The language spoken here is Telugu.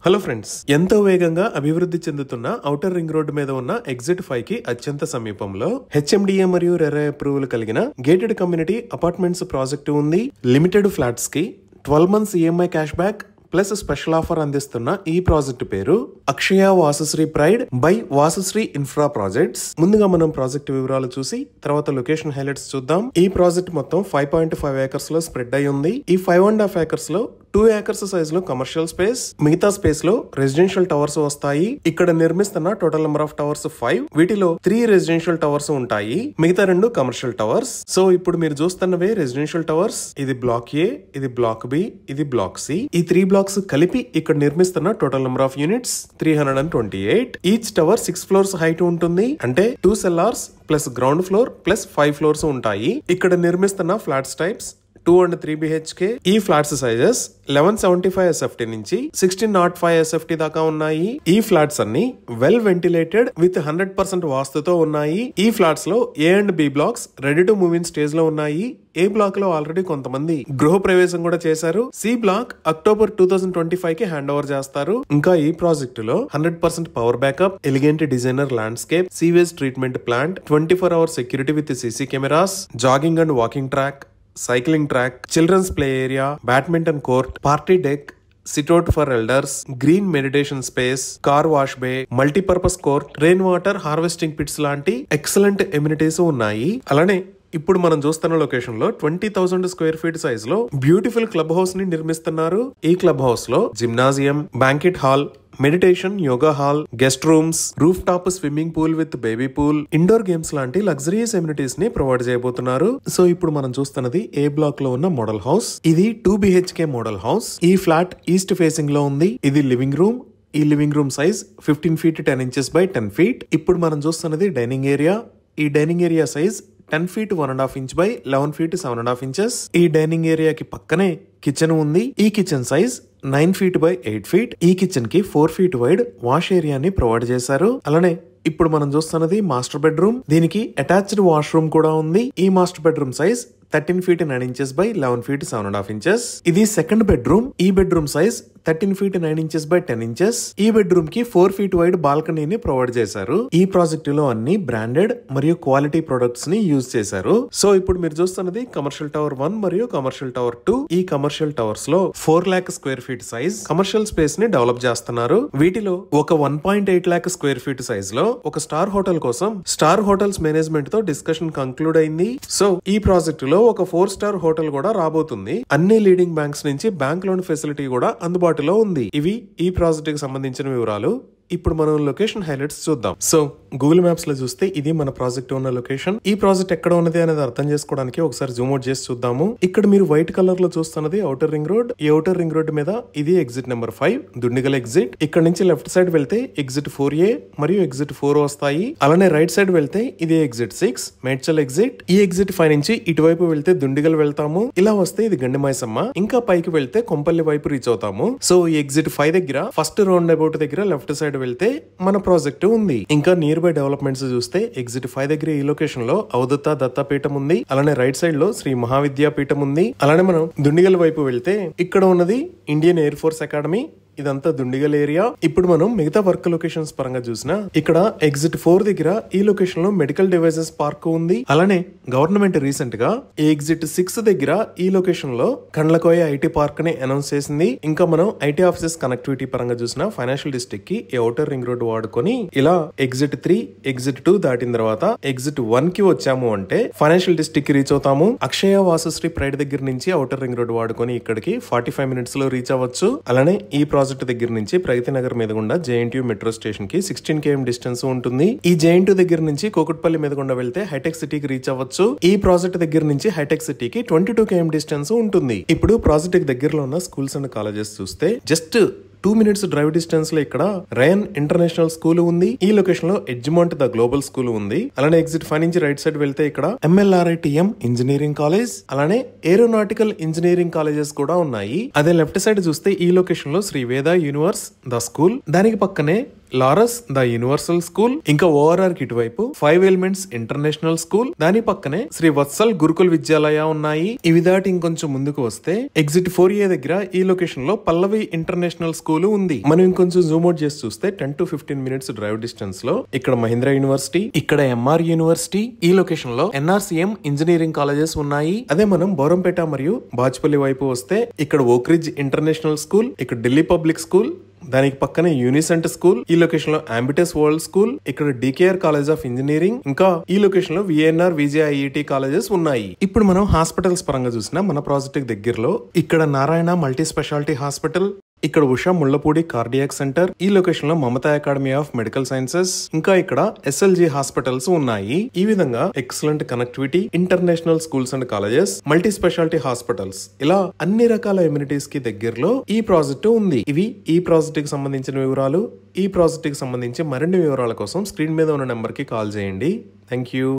హలో ఫ్రెండ్స్, ఎంతో వేగంగా అభివృద్ధి చెందుతున్న ఔటర్ రింగ్ రోడ్డు మీద ఉన్న ఎగ్జిట్ 5 కి అత్యంత సమీపంలో హెచ్ఎండిఏ మరియు రెరా అప్రూవల్ కలిగిన గేటెడ్ కమ్యూనిటీ అపార్ట్మెంట్స్ ప్రాజెక్టు ఉంది. లిమిటెడ్ ఫ్లాట్స్ కి 12 months EMI cash back plus special offer అందిస్తున్న ఈ ప్రాజెక్టు పేరు అక్షయ వాసశ్రీ ప్రైడ్ బై వాసశ్రీ ఇన్ఫ్రా ప్రాజెక్ట్స్. ముందుగా మనం ప్రాజెక్ట్ వివరాలు చూసి తర్వాత లొకేషన్ హైలైట్స్ చూద్దాం. ఈ ప్రాజెక్ట్ మొత్తం 5.5 acres లో స్ప్రెడ్ అయి ఉంది. ఈ 5.5 acres లో 2 acres సైజ్ లో కమర్షియల్ స్పేస్, మిగతా స్పేస్ లో రెసిడెన్షియల్ టవర్స్ వస్తాయి. ఇక్కడ నిర్మిస్తున్న టోటల్ నెంబర్ ఆఫ్ టవర్స్ 5. వీటిలో 3 రెసిడెన్షియల్ టవర్స్ ఉంటాయి, మిగతా 2 కమర్షియల్ టవర్స్. సో ఇప్పుడు మీరు చూస్తున్నవే రెసిడెన్షియల్ టవర్స్. ఇది బ్లాక్ ఏ, ఇది బ్లాక్ బి, ఇది బ్లాక్ సి. ఈ 3 blocks కలిపి ఇక్కడ నిర్మిస్తున్న total number of units 328. Each tower 6 floors height ఉంటుంది. అంటే 2 cellars plus ground floor plus 5 floors ఉంటాయి. ఇక్కడ నిర్మిస్తున్న ఫ్లాట్స్ టైప్స్ 2 and 3 BHK. ఈ ఫ్లాట్స్ సైజెస్ 1175 SFT నుంచి 1605 SFT దాకా ఉన్నాయి. ఈ ఫ్లాట్స్ అన్ని వెల్ వెంటిలేటెడ్ విత్ 100% వాస్తుతో ఉన్నాయి. ఈ ఫ్లాట్స్ లో A and B blocks ready to move in stage లో ఉన్నాయి. ఏ బ్లాక్ లో ఆల్రెడీ కొంతమంది గృహ ప్రవేశం కూడా చేశారు. సి బ్లాక్ October 2025 కి హ్యాండ్ ఓవర్ చేస్తారు. ఇంకా ఈ ప్రాజెక్ట్ లో 100% power backup, elegant designer landscape, sewage treatment plant, 24 hour security with CC cameras, jogging and walking track, cycling track, children's play area, badminton court, party deck, sit out for elders, green meditation space, car wash bay, multipurpose court, rain water harvesting pits లాంటి ఎక్సలెంట్ ఎమ్యూనిటీస్ ఉన్నాయి. అలానే ఇప్పుడు మనం చూస్తున్న లొకేషన్ లో 20,000 square feet సైజ్ లో బ్యూటిఫుల్ క్లబ్ హౌస్ ని నిర్మిస్తున్నారు. ఈ క్లబ్ హౌస్ లో gymnasium, banquet hall, meditation, yoga hall, guest rooms, roof top swimming pool with baby pool, indoor games లాంటి లగ్జరియస్ ఎమ్యూనిటీస్ ని ప్రొవైడ్ చేయబోతున్నారు. సో ఇప్పుడు మనం చూస్తున్నది ఏ బ్లాక్ లో ఉన్న మోడల్ హౌస్. ఇది 2 BHK మోడల్ హౌస్. ఈ ఫ్లాట్ ఈస్ట్ ఫేసింగ్ లో ఉంది. ఇది లివింగ్ రూమ్. ఈ living room size 15 feet 10 inches by 10 feet. ఇప్పుడు మనం చూస్తున్నది డైనింగ్ ఏరియా. ఈ dining area size 10 feet 1.5 inch by 11 feet 7.5 inches. ఈ డైనింగ్ ఏరియాకి పక్కనే కిచెన్ ఉంది. ఈ kitchen size 9 feet by 8 feet. ఈ కిచెన్ కి 4 feet వైడ్ వాష్ ఏరియాని ప్రొవైడ్ చేశారు. అలానే ఇప్పుడు మనం చూస్తున్నది మాస్టర్ బెడ్రూమ్. దీనికి అటాచ్డ్ వాష్రూమ్ కూడా ఉంది. ఈ master bedroom size 13 feet 9 inches by 11 feet 7.5 inches. ఇది సెకండ్ బెడ్రూమ్. ఈ bedroom size 13 feet 9 inches by 10 inches. ఈ బెడ్రూమ్ కి 4 feet వైడ్ బాల్కనీని ప్రొవైడ్ చేశారు. ఈ ప్రాజెక్ట్ లో అన్ని బ్రాండెడ్ మరియు క్వాలిటీ ప్రొడక్ట్స్ ని యూజ్ చేశారు. సో ఇప్పుడు మీరు చూస్తున్నది కమర్షియల్ టవర్ 1 మరియు కమర్షియల్ టవర్ 2. ఈ కమర్షియల్ టవర్స్ లో 4 lakh square feet size commercial space ని డెవలప్ చేస్తున్నారు. వీటిలో ఒక 1.8 lakh square feet సైజ్ లో ఒక స్టార్ హోటల్ కోసం స్టార్ హోటల్స్ మేనేజ్మెంట్ తో డిస్కషన్ కంక్లూడ్ అయింది. సో ఈ ప్రాజెక్ట్ లో ఒక 4-star హోటల్ కూడా రాబోతుంది. అన్ని లీడింగ్ బ్యాంక్స్ నుంచి బ్యాంక్ లోన్ ఫెసిలిటీ కూడా అందుబాటులో ఉంది. ఇవి ఈ ప్రాజెక్ట్ కి సంబంధించిన వివరాలు. ఇప్పుడు మనం లొకేషన్ హైలైట్స్ చూద్దాం. సో గూగుల్ మ్యాప్స్ లో చూస్తే ఇది మన ప్రాజెక్ట్ ఉన్న లొకేషన్. ఈ ప్రాజెక్ట్ ఎక్కడ ఉన్నది అనేది అర్థం చేసుకోవడానికి ఒకసారి జూమ్ అవుట్ చేసి చూద్దాము. ఇక్కడ మీరు వైట్ కలర్ లో చూస్తున్నది ఔటర్ రింగ్ రోడ్. ఈ ఔటర్ రింగ్ రోడ్ మీద ఇది ఎగ్జిట్ నెంబర్ 5 దుండిగల్ ఎగ్జిట్. ఇక్కడ నుంచి లెఫ్ట్ సైడ్ వెళ్తే ఎగ్జిట్ 4A మరియు ఎగ్జిట్ 4 వస్తాయి. అలానే రైట్ సైడ్ వెళ్తే ఇది ఎగ్జిట్ 6 మేడ్చల్ ఎగ్జిట్. ఈ ఎగ్జిట్ 5 నుంచి ఇటువైపు వెళ్తే దుండిగల్ వెళ్తాము. ఇలా వస్తే ఇది గండిమైసమ్మ. ఇంకా పైకి వెళ్తే కొంపల్లి వైపు రీచ్ అవుతాము. సో ఈ ఎగ్జిట్ 5 దగ్గర ఫస్ట్ రౌండ్ అబౌట్ దగ్గర లెఫ్ట్ సైడ్ వెళ్తే మన ప్రాజెక్ట్ ఉంది. ఇంకా నియర్ బై డెవలప్మెంట్స్ చూస్తే ఎగ్జిట్ 5 దగ్గర ఈ లొకేషన్ లో అవధూత దత్తాపీఠం ఉంది. అలానే రైట్ సైడ్ లో శ్రీ మహావిద్యాపీఠం ఉంది. అలానే మనం దుండిగల్ వైపు వెళ్తే ఇక్కడ ఉన్నది ఇండియన్ ఎయిర్ ఫోర్స్ అకాడమీ. ఇదంతా దుండిగల్ ఏరియా. ఇప్పుడు మనం మిగతా వర్క్ లొకేషన్స్ పరంగా చూసినా ఇక్కడ ఎగ్జిట్ 4 దగ్గర ఈ లొకేషన్ లో మెడికల్ డివైసెస్ పార్క్ ఉంది. అలానే గవర్నమెంట్ రీసెంట్ గా ఎగ్జిట్ 6 దగ్గర ఈ లొకేషన్ లో కండ్లకోయ ఐటీ పార్క్ ని అనౌన్స్ చేసింది. ఇంకా మనం ఐటీ ఆఫీసెస్ కనెక్టివిటీ పరంగా చూసినా ఫైనాన్షియల్ డిస్ట్రిక్ట్ కి ఈ ఔటర్ రింగ్ రోడ్ వాడుకొని ఇలా ఎగ్జిట్ 3 ఎగ్జిట్ 2 దాటిన తర్వాత ఎగ్జిట్ 1 కి వచ్చాము అంటే ఫైనాన్షియల్ డిస్ట్రిక్ట్ కి రీచ్ అవుతాము. అక్షయ వాసశ్రీ ప్రైడ్ దగ్గర నుంచి ఔటర్ రింగ్ రోడ్ వాడుకొని ఇక్కడికి 45 minutes లో రీచ్ అవ్వచ్చు. అలానే ఈ ప్రాజెక్ట్ దగ్గర నుంచి ప్రగతి నగర్ మీద గుండా JNTU మెట్రో స్టేషన్ కి 16 km డిస్టెన్స్ ఉంటుంది. ఈ JNTU దగ్గర నుంచి కోకట్పల్లి మీద గుండా వెళ్తే హైటెక్ సిటీకి రీచ్ అవ్వచ్చు. ఈ ప్రాజెక్ట్ దగ్గర నుంచి హైటెక్ సిటీకి 22 km డిస్టెన్స్ ఉంటుంది. ఇప్పుడు ప్రాజెక్ట్ దగ్గరలో ఉన్న స్కూల్స్ అండ్ కాలేజెస్ చూస్తే జస్ట్ 2 minutes డ్రైవ్ డిస్టెన్స్ లో ఇక్కడ రయన్ ఇంటర్నేషనల్ స్కూల్ ఉంది. ఈ లొకేషన్ లో ఎడ్జ్మాంట్ ద గ్లోబల్ స్కూల్ ఉంది. అలానే ఎగ్జిట్ 5 నుంచి రైట్ సైడ్ వెళ్తే ఇక్కడ MLRITM ఇంజనీరింగ్ కాలేజ్, అలానే ఏరోనాటికల్ ఇంజనీరింగ్ కాలేజెస్ కూడా ఉన్నాయి. అదే లెఫ్ట్ సైడ్ చూస్తే ఈ లొకేషన్ లో శ్రీ వేద యూనివర్స్ ద స్కూల్, దానికి పక్కనే లారస్ ద యూనివర్సల్ స్కూల్, ఇంకా ఓఆర్ఆర్ కి ఇటువైపు 5 ఎలిమెంట్స్ ఇంటర్నేషనల్ స్కూల్, దాని పక్కనే శ్రీ వత్సల్ గురుకుల్ విద్యాలయ ఉన్నాయి. ఇవి దాటి ఇంకొంచెం ముందుకు వస్తే ఎగ్జిట్ 4A దగ్గర ఈ లొకేషన్ లో పల్లవి ఇంటర్నేషనల్ స్కూల్ ఉంది. మనం ఇంకొంచెం జూమ్ అవుట్ చేసి చూస్తే 10 to 15 minutes డ్రైవ్ డిస్టెన్స్ లో ఇక్కడ మహీంద్రా యూనివర్సిటీ, ఇక్కడ ఎంఆర్ యూనివర్సిటీ, ఈ లొకేషన్ లో ఎన్ఆర్సీఎం ఇంజనీరింగ్ కాలేజెస్ ఉన్నాయి. అదే మనం బోరంపేట మరియు బాజ్పల్లి వైపు వస్తే ఇక్కడ ఓక్రిడ్జ్ ఇంటర్నేషనల్ స్కూల్, ఇక్కడ ఢిల్లీ పబ్లిక్ స్కూల్, దానికి పక్కనే యూనిసెంట్ స్కూల్, ఈ లొకేషన్ లో అంబిటస్ వరల్డ్ స్కూల్, ఇక్కడ డికేఆర్ కాలేజ్ ఆఫ్ ఇంజనీరింగ్, ఇంకా ఈ లొకేషన్ లో విఎన్ఆర్ విజేఐఈటి కాలేజెస్ ఉన్నాయి. ఇప్పుడు మనం హాస్పిటల్స్ పరంగా చూసినా మన ప్రాజెక్ట్ దగ్గరలో ఇక్కడ నారాయణ మల్టీ స్పెషాలిటీ హాస్పిటల్, ఇక్కడ ఉషా ముళ్లపూడి కార్డియాక్ సెంటర్, ఈ లొకేషన్ లో Mamata academy of medical sciences, ఇంకా ఇక్కడ ఎస్ఎల్జీ హాస్పిటల్స్ ఉన్నాయి. ఈ విధంగా excellent connectivity, international schools and colleges, multi speciality hospitals, ఇలా అన్ని రకాల ఎమ్యూనిటీస్ కి దగ్గరలో ఈ ప్రాజెక్టు ఉంది. ఇవి ఈ ప్రాజెక్ట్ కి సంబంధించిన వివరాలు. ఈ ప్రాజెక్ట్ కి సంబంధించి మరిన్ని వివరాల కోసం స్క్రీన్ మీద ఉన్న నెంబర్ కి కాల్ చేయండి. Thank you.